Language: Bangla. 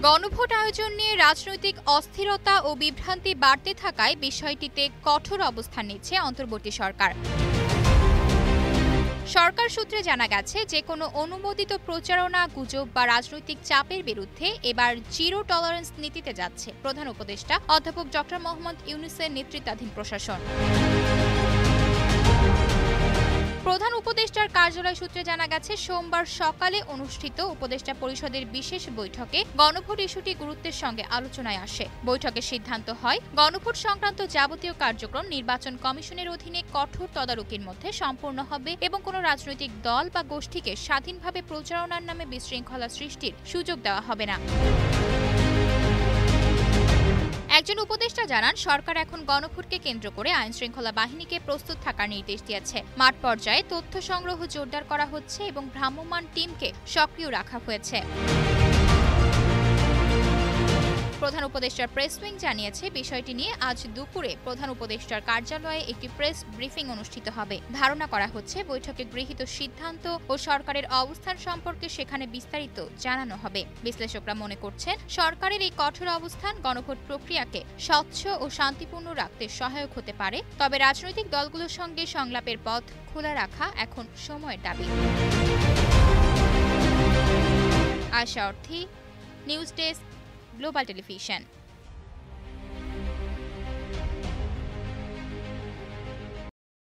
গণভোট আয়োজন নিয়ে রাজনৈতিক অস্থিরতা ও বিভ্রান্তি বাড়তে থাকায় বিষয়টিতে কঠোর অবস্থান নিচ্ছে অন্তর্বর্তী সরকার। সরকার সূত্রে জানা গেছে, যে কোনো অনুমোদিত প্রচারণা, গুজব বা রাজনৈতিক চাপের বিরুদ্ধে এবার জিরো টলারেন্স নীতিতে যাচ্ছে প্রধান উপদেষ্টা অধ্যাপক ড. মোহাম্মদ ইউনূসের নেতৃত্বাধীন প্রশাসন। প্রধান উপদেষ্টার কার্যালয় সূত্রে জানা গেছে, সোমবার সকালে অনুষ্ঠিত উপদেষ্টা পরিষদের বিশেষ বৈঠকে গণভোট ইস্যুটি গুরুত্বের সঙ্গে আলোচনায় আসে। বৈঠকে সিদ্ধান্ত হয়, গণভোট সংক্রান্ত যাবতীয় কার্যক্রম নির্বাচন কমিশনের অধীনে কঠোর তদারকির মধ্যে সম্পন্ন হবে এবং কোনো রাজনৈতিক দল বা গোষ্ঠীকে স্বাধীনভাবে প্রচারণার নামে বিশৃঙ্খলা সৃষ্টির সুযোগ দেওয়া হবে না। একজন উপদেষ্টা জানান, সরকার এখন গণভোটকে কেন্দ্র করে আইনশৃঙ্খলা বাহিনীকে প্রস্তুত থাকার নির্দেশ দিয়েছে। মাঠ পর্যায়ে তথ্য সংগ্রহ জোরদার করা হচ্ছে এবং ভ্রাম্যমাণ টিমকে সক্রিয় রাখা হয়েছে। প্রধান উপদেষ্টার প্রেস উইং জানিয়েছে, বিষয়টি নিয়ে আজ দুপুরে প্রধান উপদেষ্টার কার্যালয়ে একটি প্রেস ব্রিফিং অনুষ্ঠিত হবে। ধারণা করা হচ্ছে, বৈঠকে গৃহীত সিদ্ধান্ত ও সরকারের অবস্থান সম্পর্কে সেখানে বিস্তারিত জানানো হবে। বিশ্লেষকরা মনে করছেন, সরকারের এই কঠোর অবস্থান গণভোট প্রক্রিয়াকে স্বচ্ছ ও শান্তিপূর্ণ রাখতে সহায়ক হতে পারে। তবে রাজনৈতিক দলগুলোর সঙ্গে সংলাপের পথ খোলা রাখা এখন সময়ের দাবি। আশা অর্থী, নিউজ ডেস্ক, গ্লোবাল টেলিভিশন।